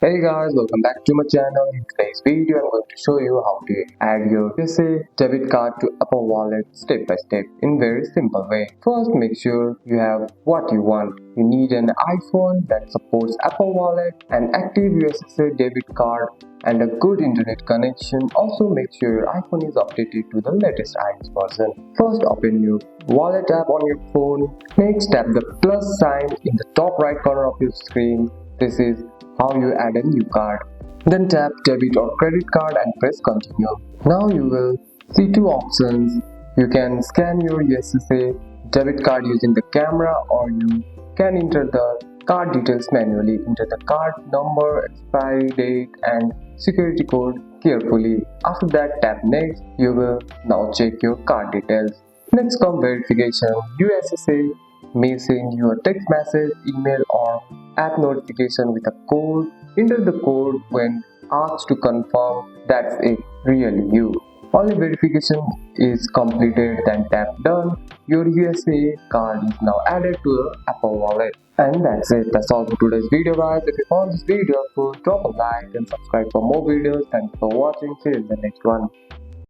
Hey guys, welcome back to my channel. In today's video, I'm going to show you how to add your USAA debit card to Apple Wallet step by step in very simple way. First, make sure you have what you want. You need an iPhone that supports Apple Wallet, an active USAA debit card, and a good internet connection. Also, make sure your iPhone is updated to the latest iOS version. First, open your wallet app on your phone. Next, tap the plus sign in the top right corner of your screen. This is how you add a new card. Then tap debit or credit card and press continue. Now you will see two options. You can scan your USAA debit card using the camera, or you can enter the card details manually. Enter the card number, expiry date and security code carefully. After that, tap next. You will now check your card details. Next come verification. USAA may send you a text message, email or app notification with a code. Enter the code when asked to confirm that's it, really you. Only verification is completed, then tap done. Your USAA card is now added to the Apple Wallet. And that's it. That's all for today's video guys. If you found this video helpful, drop a like and subscribe for more videos. Thanks for watching. See you in the next one.